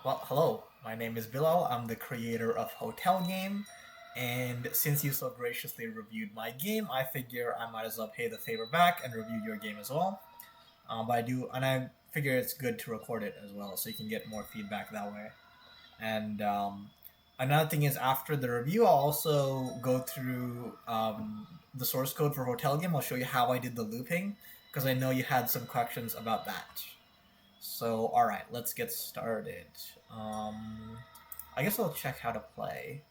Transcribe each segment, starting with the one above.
Well, hello. My name is Bilal. I'm the creator of Hotel Game, and since you so graciously reviewed my game, I figure I might as well pay the favor back and review your game as well. I figure it's good to record it as well, so you can get more feedback that way. And another thing is, after the review, I'll also go through the source code for Hotel Game. I'll show you how I did the looping, because I know you had some questions about that. So, alright, let's get started. I guess I'll check how to play.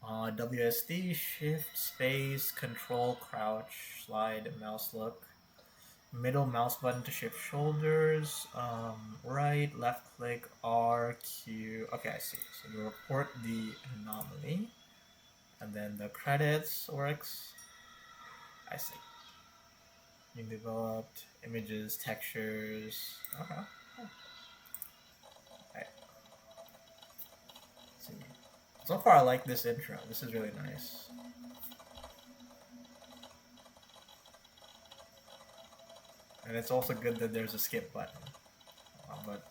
WSD, shift, space, control, crouch, slide, mouse look. Middle mouse button to shift shoulders. Right, left click, R, Q. Okay, I see. So you report the anomaly. And then the credits works. I see. You developed images, textures. Okay. Right. See. So far, I like this intro. This is really nice. And it's also good that there's a skip button. But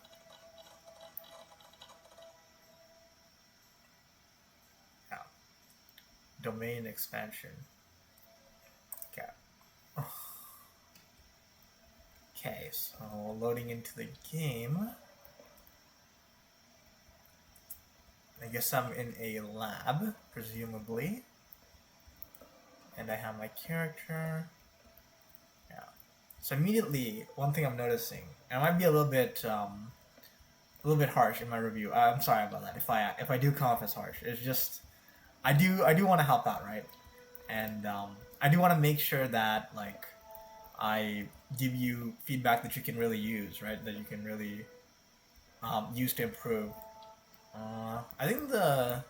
yeah. Domain expansion. Okay. Okay, so loading into the game. I guess I'm in a lab, presumably. And I have my character. Yeah. So immediately, one thing I'm noticing, and I might be a little bit harsh in my review. I'm sorry about that. If I do come off as harsh, it's just I do want to help out, right? And I do want to make sure that like I give you feedback that you can really use, right? That you can really use to improve. I think the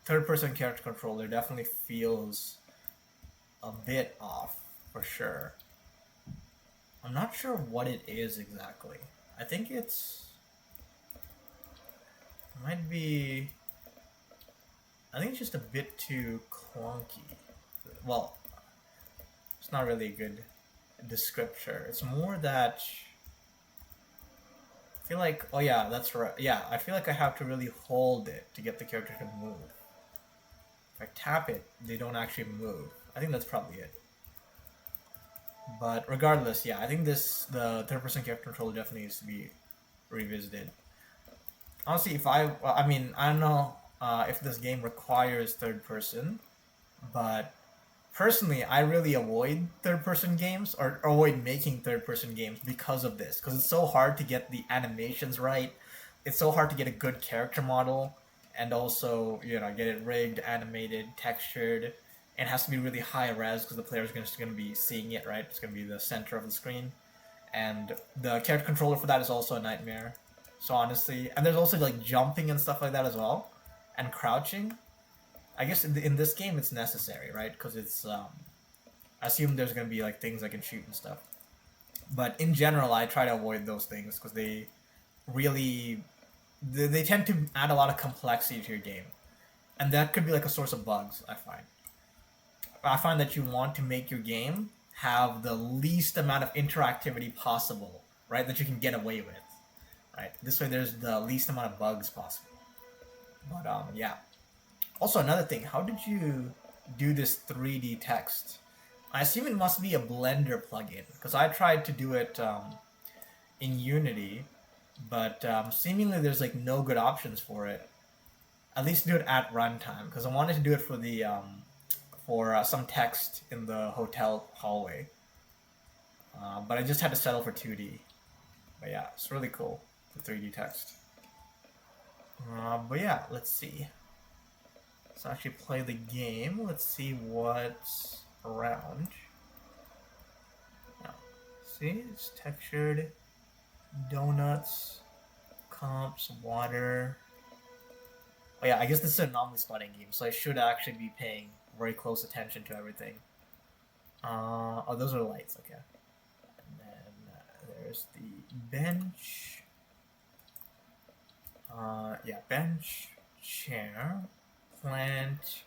third-person character controller definitely feels a bit off, for sure. I'm not sure what it is exactly. I think it might be. I think it's just a bit too clunky. Well, it's not really a good descriptor. It's more that I feel like, oh yeah, that's right. Yeah, I feel like I have to really hold it to get the character to move. If I tap it, they don't actually move. I think that's probably it. But regardless, yeah, I think the third-person character controller definitely needs to be revisited. Honestly, I mean, I don't know if this game requires third person, but personally, I really avoid third person games or avoid making third person games because of this. Because it's so hard to get the animations right. It's so hard to get a good character model and also, get it rigged, animated, textured. It has to be really high res because the player is just going to be seeing it, right? It's going to be the center of the screen. And the character controller for that is also a nightmare. So honestly, and there's also like jumping and stuff like that as well, and crouching. I guess in this game it's necessary, right? Because it's I assume there's gonna be like things I can shoot and stuff. But in general, I try to avoid those things because they really they tend to add a lot of complexity to your game, and that could be like a source of bugs. I find that you want to make your game have the least amount of interactivity possible, right? That you can get away with, right? This way, there's the least amount of bugs possible. But yeah. Also, another thing, how did you do this 3D text? I assume it must be a Blender plugin because I tried to do it in Unity, but seemingly there's like no good options for it. At least do it at runtime because I wanted to do it for the for some text in the hotel hallway, but I just had to settle for 2D. But yeah, it's really cool for 3D text. But yeah, let's see. Let's actually play the game. Let's see what's around. Yeah. See, it's textured, donuts, comps, water. Oh yeah, I guess this is an anomaly spotting game, so I should actually be paying very close attention to everything. Oh, those are lights, okay. And then there's the bench. Yeah, bench, chair, plant.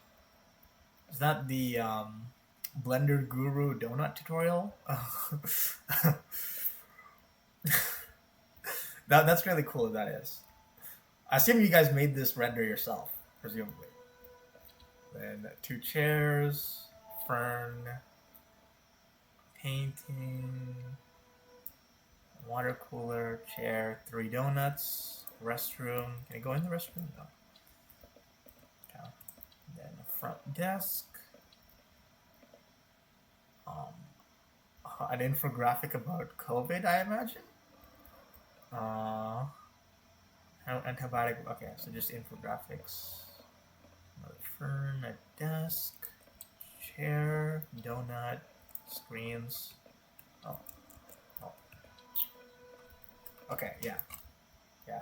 Is that the Blender Guru donut tutorial? That's really cool if that is. I assume you guys made this render yourself, presumably. Then 2 chairs, fern, painting, water cooler, chair, 3 donuts, restroom. Can I go in the restroom? No. Okay. Then a front desk. An infographic about COVID, I imagine. Antibiotic. Okay, so just infographics. Another fern, a desk, chair, donut, screens. Oh. Okay, yeah.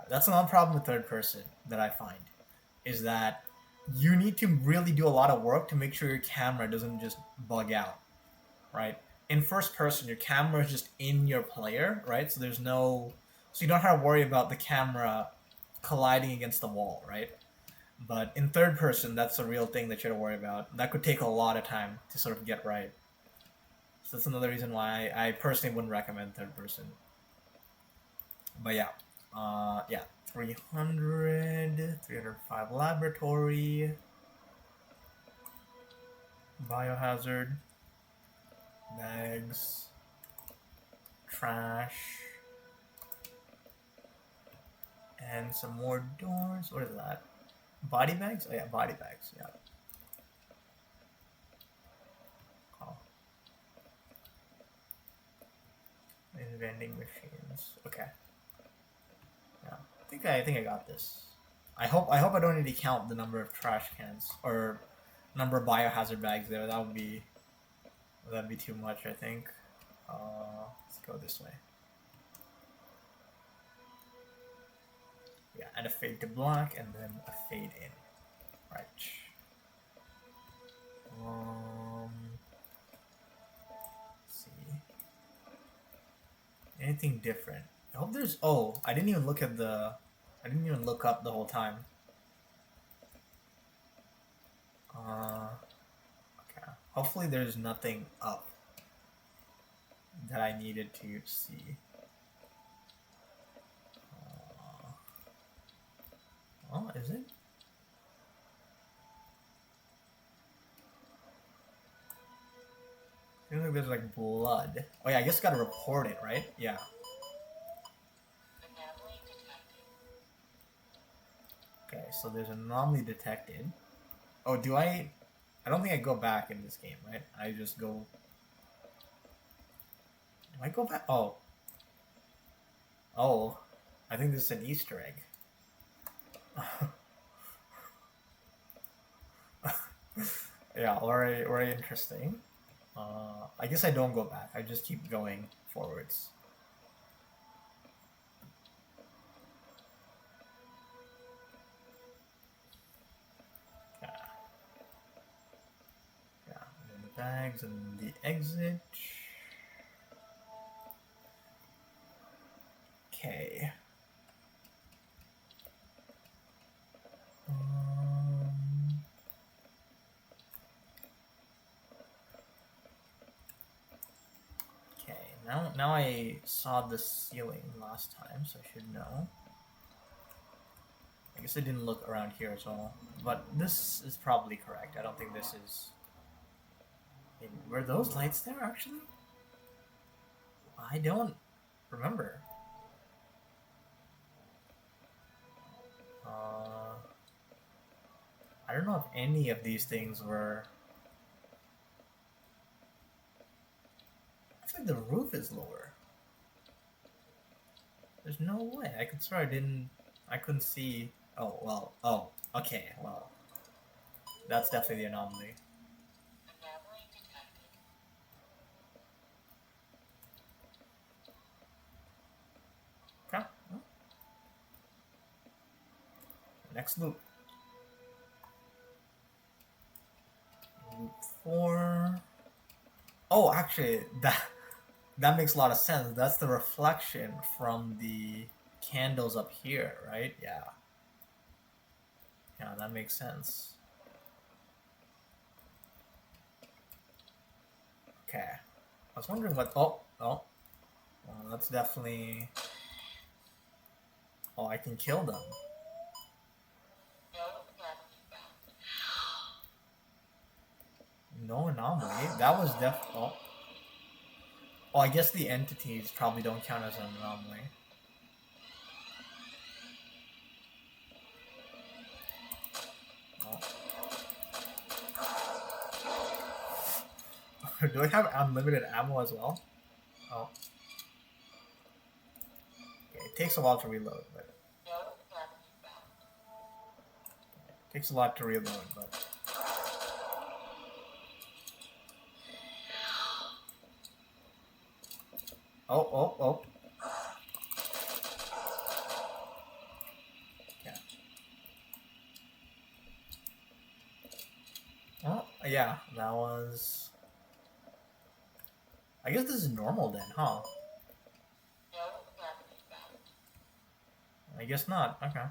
That's another problem with third person that I find, is that you need to really do a lot of work to make sure your camera doesn't just bug out, right? In first person, your camera is just in your player, right? So you don't have to worry about the camera colliding against the wall, right? But in third person, that's a real thing that you have to worry about. That could take a lot of time to sort of get right. So that's another reason why I personally wouldn't recommend third person. But yeah, 305 laboratory, biohazard, bags, trash, and some more doors. What is that? Body bags? Oh yeah, body bags, yeah. Oh. And vending machines. Okay. Yeah. I think I got this. I hope I don't need to count the number of trash cans or number of biohazard bags there. That'd be too much, I think. Let's go this way. Yeah, and a fade to black, and then a fade in. Right. Let's see. Anything different? I hope there's. Oh, I didn't even look up the whole time. Okay. Hopefully there's nothing up that I needed to see. Oh, is it? Feels like there's like blood. Oh yeah, I guess gotta report it, right? Yeah. Okay, so there's an anomaly detected. Oh, do I don't think I go back in this game, right? I just go. Do I go back? Oh. Oh. I think this is an Easter egg. Yeah, very interesting. I guess I don't go back. I just keep going forwards. Yeah. Yeah. And then the bags and the exit. Okay. Now I saw the ceiling last time, so I should know. I guess I didn't look around here as well, but this is probably correct. I don't think this is. Were those lights there actually? I don't remember. I don't know if any of these things were. I feel like the roof is lower. There's no way. I could swear I couldn't see. Oh, well. Oh, okay. Well, that's definitely the anomaly. Okay. Next loop. Loop 4. Oh, actually, that makes a lot of sense. That's the reflection from the candles up here, right? Yeah. Yeah, that makes sense. Okay. I was wondering what. Oh. Well, that's definitely. Oh, I can kill them. No anomaly. That was oh. Oh, I guess the entities probably don't count as an anomaly. Oh. Do I have unlimited ammo as well? Oh. Okay, it takes a while to reload, but... It takes a lot to reload, but... Oh. Yeah. Oh, yeah, that was... I guess this is normal then, huh? I guess not. Okay.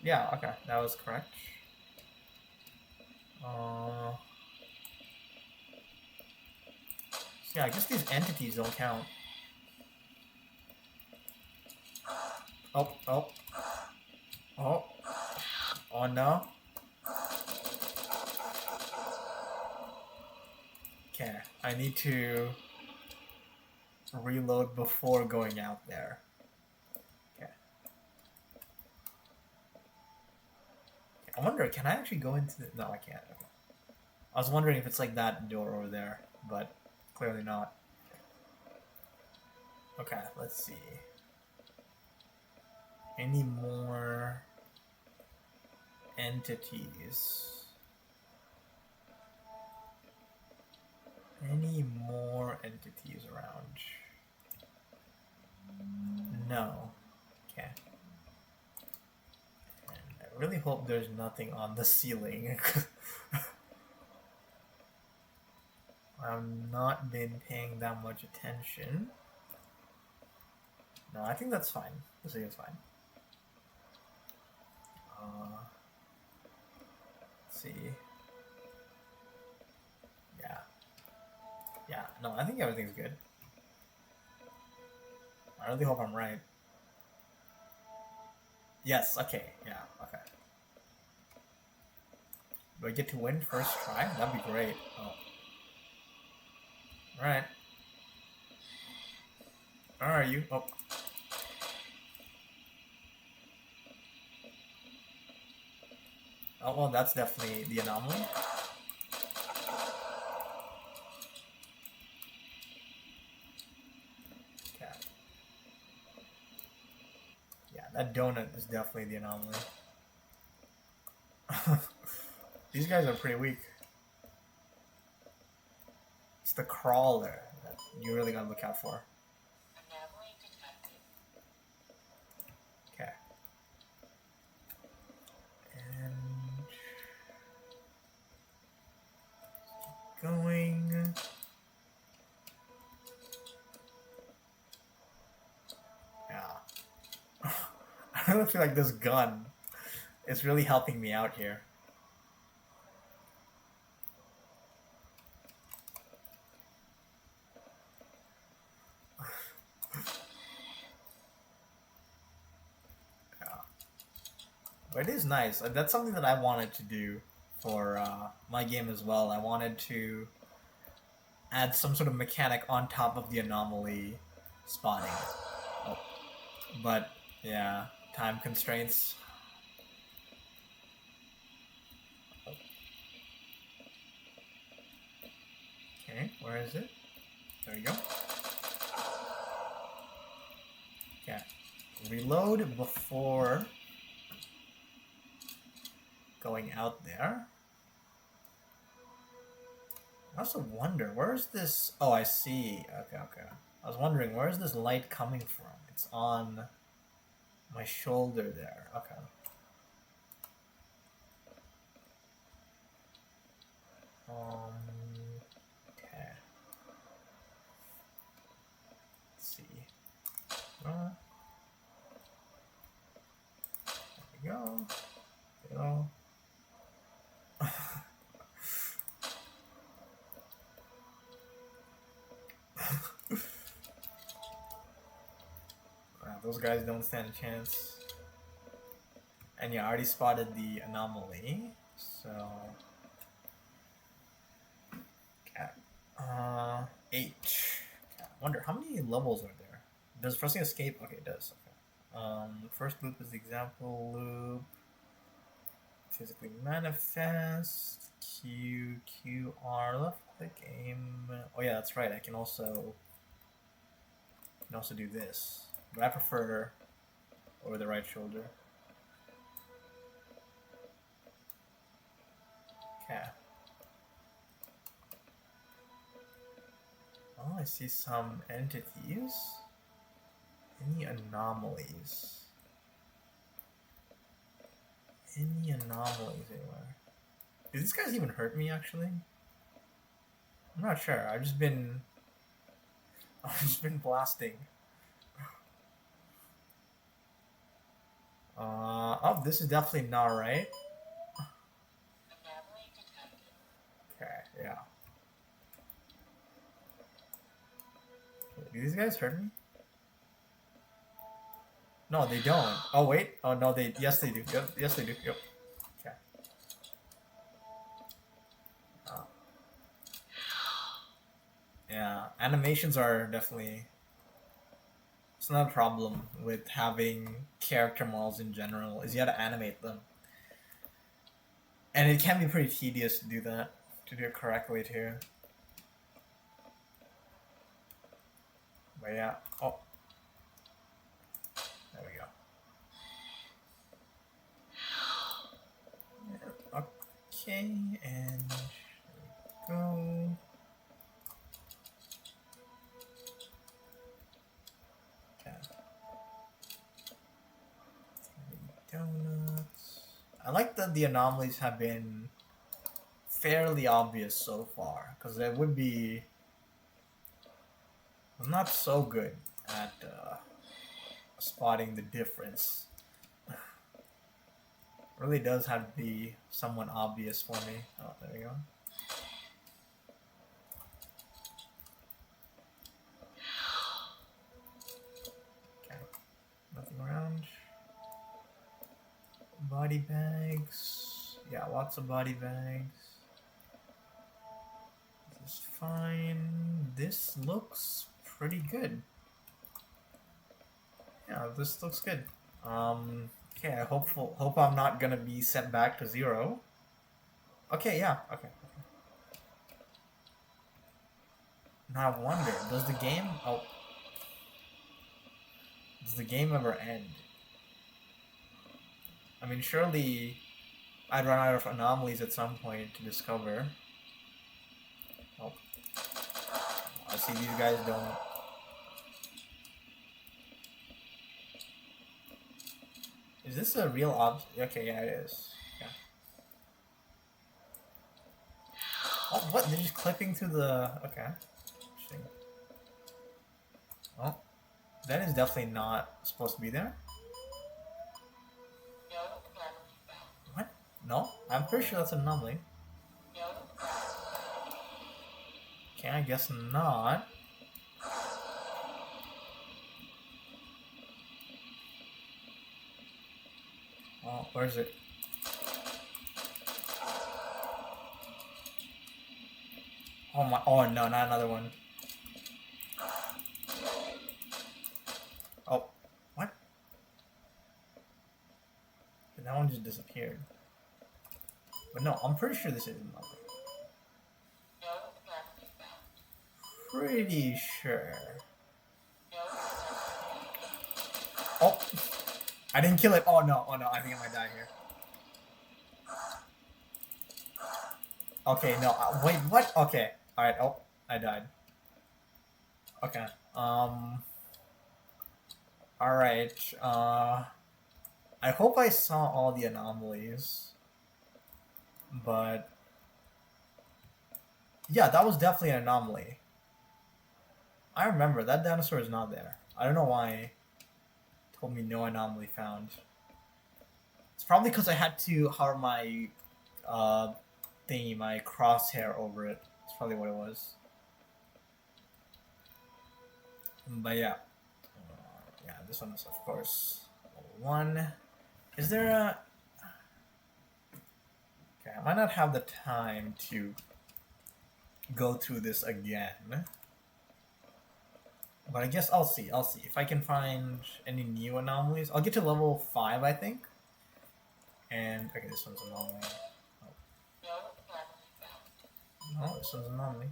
Yeah, okay. That was correct. Yeah, I guess these entities don't count. Oh. Oh no. Okay, I need to reload before going out there. Okay. I wonder, can I actually go into the... No, I can't. Okay. I was wondering if it's like that door over there, but clearly not. Okay, let's see. Any more entities? Any more entities around? No. Okay. And I really hope there's nothing on the ceiling. I've not been paying that much attention. No, I think that's fine. This is fine. Let's see. Yeah, no, I think everything's good. I really hope I'm right. Yes, okay, yeah, okay. Do I get to win first try? That'd be great. Oh. Alright. Where are you? Oh. Oh, well, that's definitely the anomaly. Okay. Yeah, that donut is definitely the anomaly. These guys are pretty weak. It's the crawler that you really gotta look out for. Okay. And... going... Yeah. I really feel like this gun is really helping me out here. But it is nice. That's something that I wanted to do for my game as well. I wanted to add some sort of mechanic on top of the anomaly spotting. Oh. But, yeah, time constraints. Okay, where is it? There we go. Okay. Reload before going out there. I also wonder, where's this... Oh, I see. Okay. I was wondering, where's this light coming from? It's on my shoulder there. Okay. Okay. Let's see. There we go. There we go. Wow, those guys don't stand a chance. And yeah, I already spotted the anomaly. So, cat. 8. I wonder how many levels are there. Does pressing escape? Okay, it does. Okay. First loop is the example loop. Physically manifest. QR left click aim. Oh yeah, that's right. I can also do this, but I prefer over the right shoulder. Okay. Oh, I see some entities. Any anomalies? Any anomalies anywhere? Do these guys even hurt me, actually? I'm not sure. I've just been blasting. Oh, this is definitely not right. Okay, yeah. Do these guys hurt me? No, they don't. Oh wait. Oh no, they. Yes, they do. Yep. Yes, they do. Yep. Okay. Yeah, animations are definitely. It's not a problem with having character models in general. Is you gotta animate them, and it can be pretty tedious to do that. To do it correctly too. But yeah. Oh. There we go. Okay, and there we go. Okay. Donuts. I like that the anomalies have been fairly obvious so far, because it would be. I'm not so good at spotting the difference. Really does have to be somewhat obvious for me. Oh, there we go. Okay, nothing around. Body bags. Yeah, lots of body bags. This is fine. This looks pretty good. Yeah, this looks good. Okay, I hope I'm not gonna be sent back to 0. Okay, yeah, okay. Now I wonder, does the game ever end? I mean, surely I'd run out of anomalies at some point to discover. Oh. I see these guys don't. Is this a real Okay, yeah, it is. Yeah. Oh, what? They're just clipping through the. Okay. Interesting. Oh, that is definitely not supposed to be there. What? No? I'm pretty sure that's an anomaly. Okay, I guess not. Oh, where is it? Oh my! Oh no, not another one. Oh, what? That one just disappeared. But no, I'm pretty sure this is another. Pretty sure. Oh, I didn't kill it. Oh no! Oh no! I think I might die here. Okay, no. Wait, what? Okay. All right. Oh, I died. Okay. All right. I hope I saw all the anomalies, but yeah, that was definitely an anomaly. I remember that dinosaur is not there. I don't know why it told me no anomaly found. It's probably because I had to hover my thingy, my crosshair over it. That's probably what it was. But yeah. Yeah, this one is, of course, level 1. Is there a... Okay, I might not have the time to go through this again. But I guess I'll see. I'll see. If I can find any new anomalies. I'll get to level 5, I think. And, okay, this one's anomaly. Oh, this one's anomaly.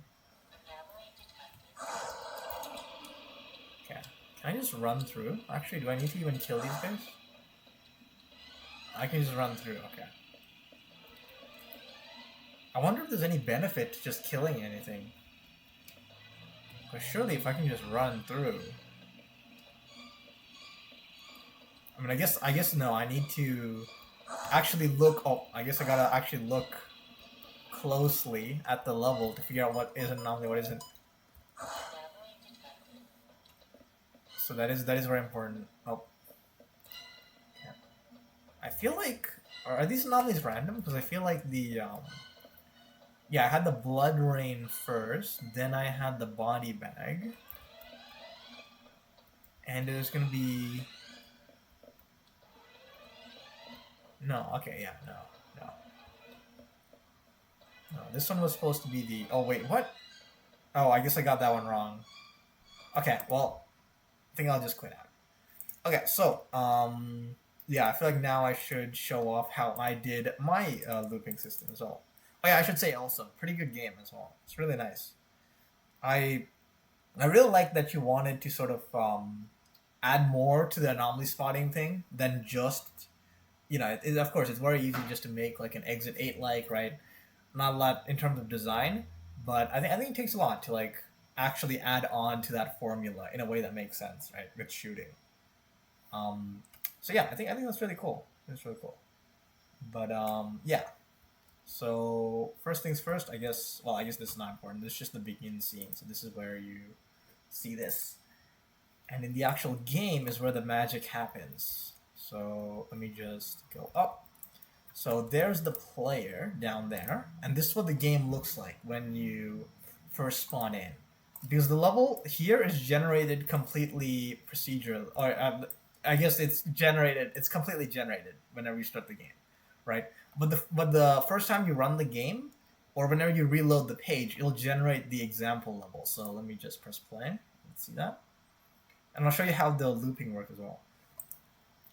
Okay. Can I just run through? Actually, do I need to even kill these guys? I can just run through, okay. I wonder if there's any benefit to just killing anything. But surely if I can just run through... I mean, I guess no, I need to actually look... Oh, I guess I gotta actually look closely at the level to figure out what is an anomaly, what isn't. So that is very important. Oh. Yeah. I feel like... Are these anomalies random? Because I feel like the... Yeah, I had the blood rain first, then I had the body bag. And there's gonna be... No, okay, yeah, no. No, this one was supposed to be the... Oh, wait, what? Oh, I guess I got that one wrong. Okay, well, I think I'll just quit out. Okay, so, yeah, I feel like now I should show off how I did my looping system as well. Oh yeah, I should say also, pretty good game as well. It's really nice. I really like that you wanted to sort of add more to the anomaly spotting thing than just, of course, it's very easy just to make like an Exit 8 like, right? Not a lot in terms of design, but I think it takes a lot to like actually add on to that formula in a way that makes sense, right? With shooting. So yeah, I think that's really cool. It's really cool. But yeah. So first things first, I guess this is not important. This is just the begin scene. So this is where you see this. And in the actual game is where the magic happens. So let me just go up. So there's the player down there. And this is what the game looks like when you first spawn in. Because the level here is generated completely procedural. Or I guess it's completely generated whenever you start the game, right? But the first time you run the game, or whenever you reload the page, it'll generate the example level. So let me just press play. Let's see that. And I'll show you how the looping works as well.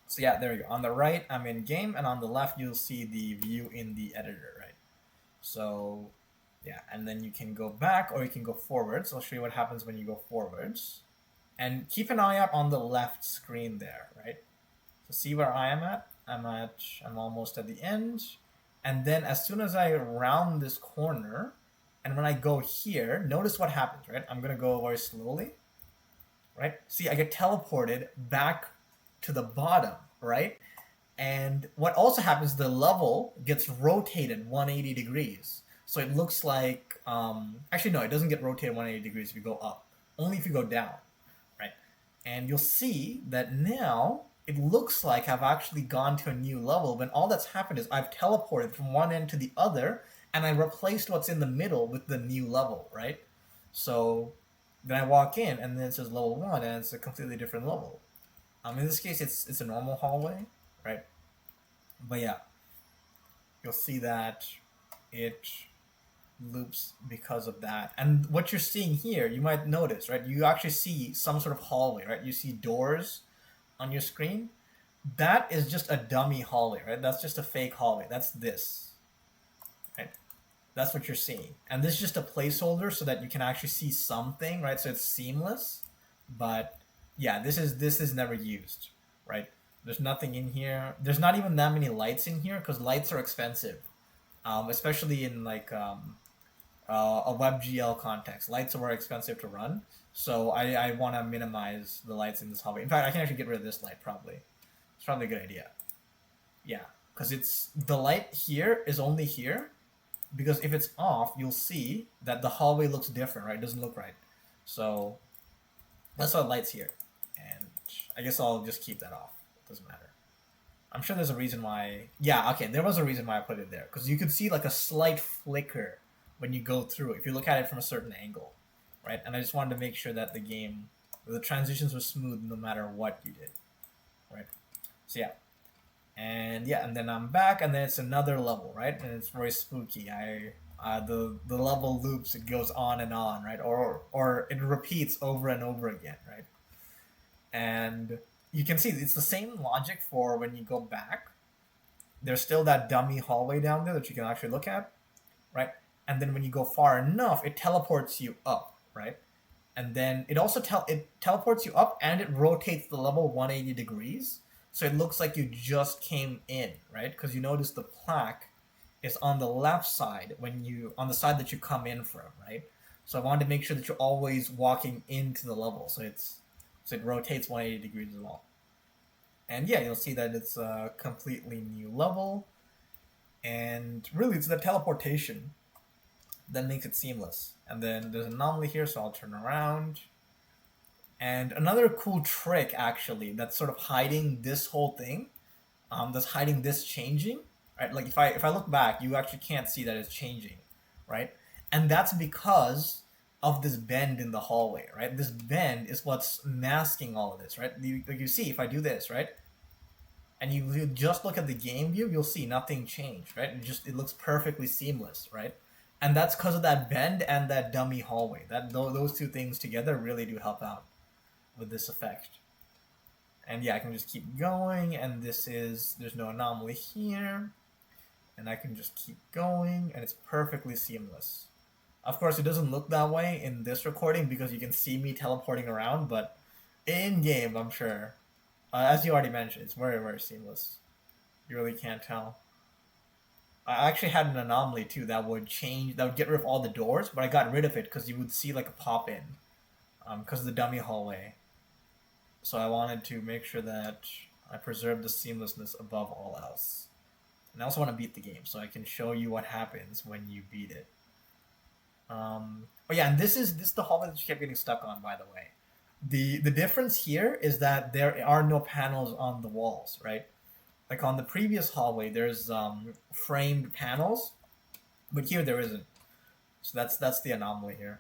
So yeah, there you go. On the right, I'm in game, and on the left, you'll see the view in the editor, right? So yeah, and then you can go back or you can go forwards. I'll show you what happens when you go forwards. And keep an eye out on the left screen there, right? So see where I am at? I'm almost at the end. And then as soon as I round this corner, and when I go here, notice what happens, right? I'm gonna go very slowly, right? See, I get teleported back to the bottom, right? And what also happens, the level gets rotated 180 degrees. So it looks like, actually no, it doesn't get rotated 180 degrees if you go up, only if you go down, right? And you'll see that now, it looks like I've actually gone to a new level when all that's happened is I've teleported from one end to the other and I replaced what's in the middle with the new level, right? So then I walk in and then it says level 1 and it's a completely different level. In this case, it's a normal hallway, right? But yeah, you'll see that it loops because of that. And what you're seeing here, you might notice, right? You actually see some sort of hallway, right? You see doors on your screen. That is just a dummy hallway, right? That's just a fake hallway. That's this, right? That's what you're seeing. And this is just a placeholder so that you can actually see something, right? So it's seamless. But yeah, this is never used, right? There's nothing in here. There's not even that many lights in here because lights are expensive, especially in like a WebGL context. Lights are very expensive to run. So I want to minimize the lights in this hallway. In fact, I can actually get rid of this light probably. It's probably a good idea. Yeah, because it's the light here is only here because if it's off, you'll see that the hallway looks different, right? It doesn't look right. So that's why the light's here. And I guess I'll just keep that off. It doesn't matter. I'm sure there's a reason why. Yeah, okay, there was a reason why I put it there. Because you could see like a slight flicker when you go through it, if you look at it from a certain angle. Right, and I just wanted to make sure that the transitions were smooth no matter what you did, right? So yeah, And yeah, and then I'm back, and then it's another level, right? And it's very spooky. The level loops, it goes on, right? Or it repeats over and over again, right? And you can see it's the same logic for when you go back. There's still that dummy hallway down there that you can actually look at, right? And then when you go far enough, it teleports you up, right? And then it also it teleports you up, and it rotates the level 180 degrees, so it looks like you just came in, right? Because you notice the plaque is on the left side when you on the side that you come in from, right? So I wanted to make sure that you're always walking into the level, so it rotates 180 degrees as well. And yeah, you'll see that it's a completely new level, and really it's the teleportation that makes it seamless. And then there's an anomaly here, so I'll turn around. And another cool trick, actually, that's sort of hiding this whole thing, that's hiding this changing, right? Like if I look back, you actually can't see that it's changing, right? And that's because of this bend in the hallway, right? This bend is what's masking all of this, right? Like you see, if I do this, right, and you just look at the game view, you'll see nothing changed, right? It looks perfectly seamless, right? And that's because of that bend and that dummy hallway. Those two things together really do help out with this effect. And yeah, I can just keep going, and there's no anomaly here, and I can just keep going, and it's perfectly seamless. Of course, it doesn't look that way in this recording because you can see me teleporting around, but in game, I'm sure, as you already mentioned, it's very, very seamless. You really can't tell. I actually had an anomaly too that would get rid of all the doors, but I got rid of it because you would see like a pop in, because of the dummy hallway. So I wanted to make sure that I preserve the seamlessness above all else. And I also want to beat the game, so I can show you what happens when you beat it. Oh yeah, and this is the hallway that you kept getting stuck on, by the way. The difference here is that there are no panels on the walls, right? Like on the previous hallway, there's framed panels, but here there isn't. So that's the anomaly here.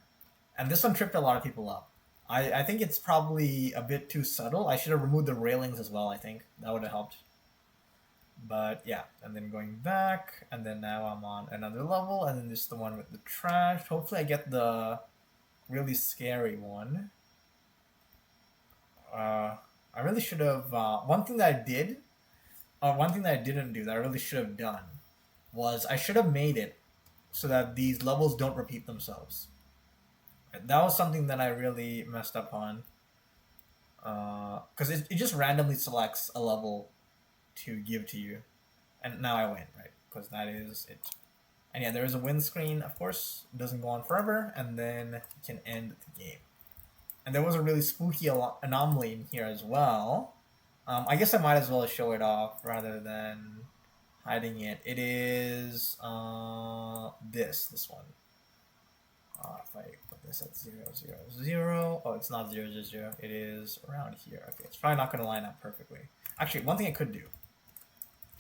And this one tripped a lot of people up. I think it's probably a bit too subtle. I should have removed the railings as well, I think. That would have helped. But yeah, and then going back, and then now I'm on another level, and then this is the one with the trash. Hopefully I get the really scary one. I really should have, one thing that I didn't do that I really should have done was I should have made it so that these levels don't repeat themselves. That was something that I really messed up on. Because it just randomly selects a level to give to you. And now I win, right? Because that is it. And yeah, there is a win screen, of course. It doesn't go on forever, and then you can end the game. And there was a really spooky anomaly in here as well. I guess I might as well show it off rather than hiding it. It is this one. If I put this at 0, 0, 0, oh, it's not 0, 0, 0. It is around here. Okay, it's probably not going to line up perfectly. Actually, one thing I could do,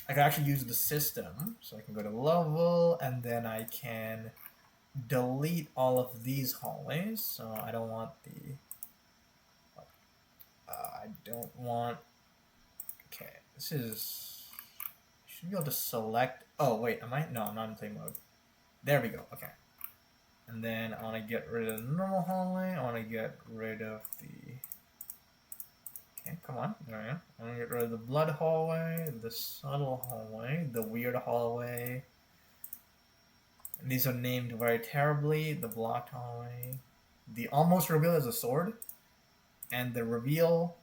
I could actually use the system, so I can go to level, and then I can delete all of these hallways. So I don't want okay, this is, should be able to select, oh wait, am I, no, I'm not in play mode. There we go, okay. And then I want to get rid of the normal hallway, I want to get rid of the, okay, come on, there I am. I want to get rid of the blood hallway, the subtle hallway, the weird hallway. And these are named very terribly, the blocked hallway, the almost reveal as a sword, and the reveal.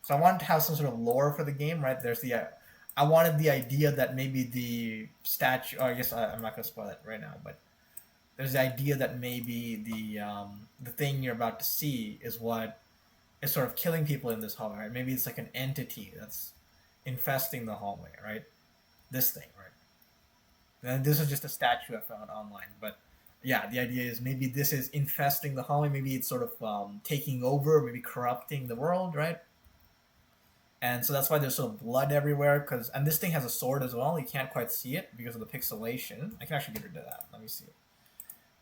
So I wanted to have some sort of lore for the game, right? There's the, I wanted the idea that maybe the statue, I guess I'm not going to spoil it right now, but there's the idea that maybe the thing you're about to see is what is sort of killing people in this hallway, right? Maybe it's like an entity that's infesting the hallway, right? This thing, right? And this is just a statue I found online, but yeah, the idea is maybe this is infesting the hallway, maybe it's sort of taking over, maybe corrupting the world, right? And so that's why there's sort of blood everywhere, and this thing has a sword as well. You can't quite see it because of the pixelation. I can actually get rid of that. Let me see.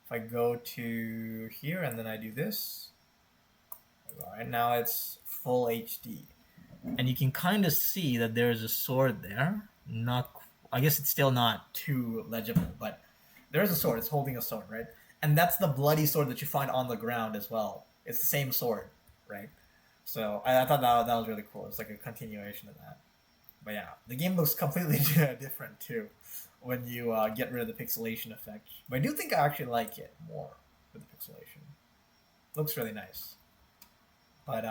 If I go to here and then I do this, all right, now it's full HD. and you can kind of see that there's a sword there. Not, I guess it's still not too legible, but there's a sword. It's holding a sword, right? And that's the bloody sword that you find on the ground as well. It's the same sword, right? So I thought that was really cool. It's like a continuation of that. But yeah, the game looks completely different too when you get rid of the pixelation effect. But I do think I actually like it more with the pixelation. Looks really nice. But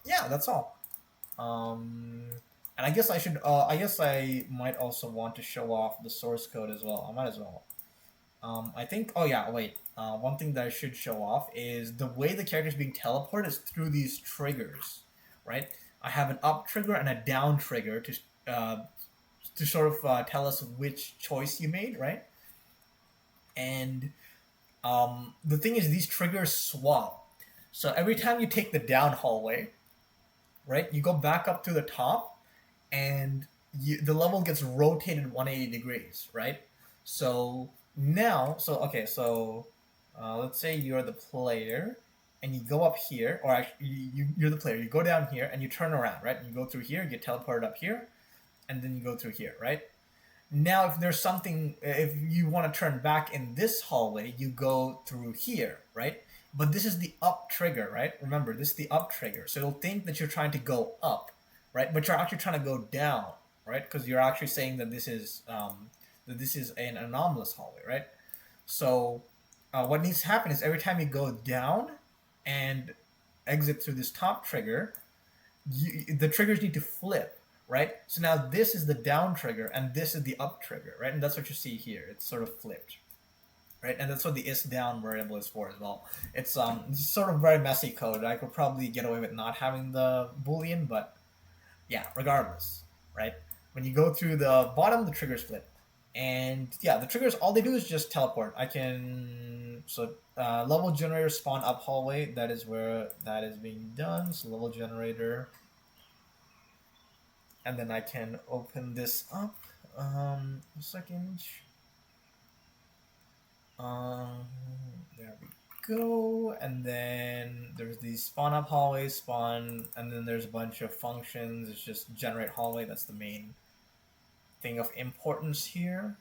yeah, that's all. Um, and I guess I should. I guess I might also want to show off the source code as well. I might as well. I think. Oh yeah, wait. One thing that I should show off is the way the character is being teleported is through these triggers, right? I have an up trigger and a down trigger to sort of tell us which choice you made, right? And the thing is, these triggers swap. So every time you take the down hallway, right, you go back up to the top, and the level gets rotated 180 degrees, right? So now, let's say you're the player, and you go up here, or actually, you're the player. You go down here, and you turn around, right? And you go through here, you get teleported up here, and then you go through here, right? Now, if you want to turn back in this hallway, you go through here, right? But this is the up trigger, right? Remember, this is the up trigger. So it'll think that you're trying to go up, right? But you're actually trying to go down, right? Because you're actually saying that this is an anomalous hallway, right? So what needs to happen is every time you go down and exit through this top trigger, the triggers need to flip, right? So now this is the down trigger and this is the up trigger, right? And that's what you see here. It's sort of flipped, right? And that's what the is down variable is for as well. It's sort of very messy code. I could probably get away with not having the boolean, but yeah, regardless, right? When you go through the bottom, the triggers flip. And yeah, the triggers, all they do is just teleport. Level generator spawn up hallway. That is where that is being done. So level generator. And then I can open this up. A second. There we go. And then there's the spawn up hallway, spawn, and then there's a bunch of functions. It's just generate hallway. That's the main thing of importance here.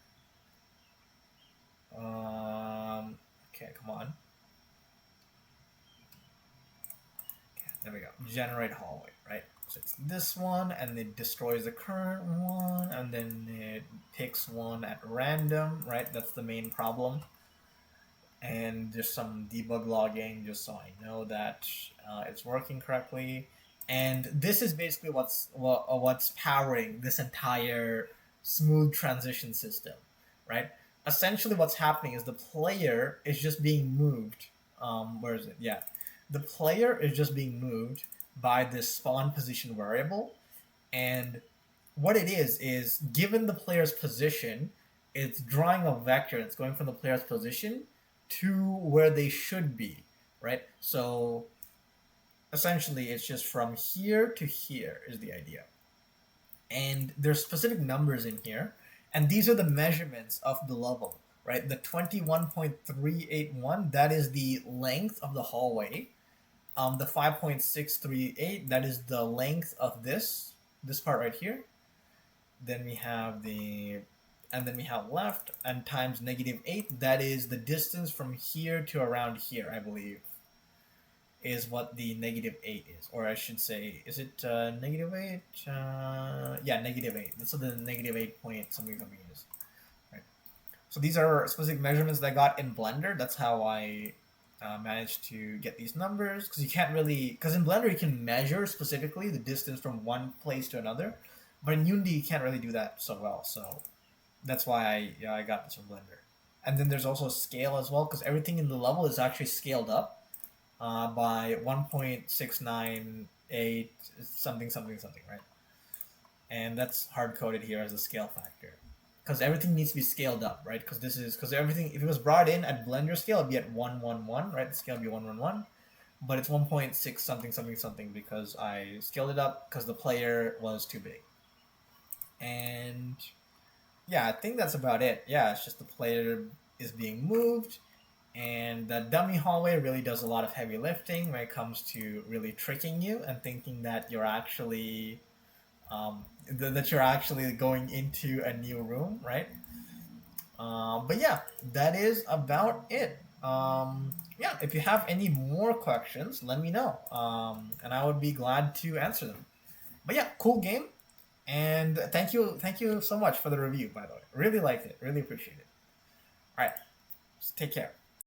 Okay, come on. Okay, there we go. Generate hallway, right? So it's this one, and it destroys the current one, and then it picks one at random, right? That's the main problem. And there's some debug logging just so I know that it's working correctly. And this is basically what's powering this entire smooth transition system, right? Essentially, what's happening is the player is just being moved. Where is it? Yeah, the player is just being moved by this spawn position variable, and what it is given the player's position, it's drawing a vector. It's going from the player's position to where they should be, right? So essentially, it's just from here to here is the idea. And there's specific numbers in here, and these are the measurements of the level, right? The 21.381, that is the length of the hallway. The 5.638, that is the length of this part right here. Then we have left, and times -8, that is the distance from here to around here, I believe, is what the -8 is. Or I should say, is it -8? Yeah, -8. That's what the -8 point something is. Right. So these are specific measurements that I got in Blender. That's how I managed to get these numbers. Because in Blender you can measure specifically the distance from one place to another. But in Unity you can't really do that so well. So that's why I got this from Blender. And then there's also scale as well, because everything in the level is actually scaled up by 1.698 something, right? And that's hard coded here as a scale factor, because everything needs to be scaled up, right? Because everything, if it was brought in at Blender scale, it'd be at 111, right? The scale would be 111, but it's 1.6 something because I scaled it up because the player was too big. And yeah, I think that's about it. Yeah, it's just the player is being moved, And the dummy hallway really does a lot of heavy lifting when it comes to really tricking you and thinking that you're actually that you're actually going into a new room, right? But yeah, that is about it. Yeah, if you have any more questions, let me know, and I would be glad to answer them. But yeah, cool game, and thank you so much for the review. By the way, really liked it, really appreciate it. All right, take care.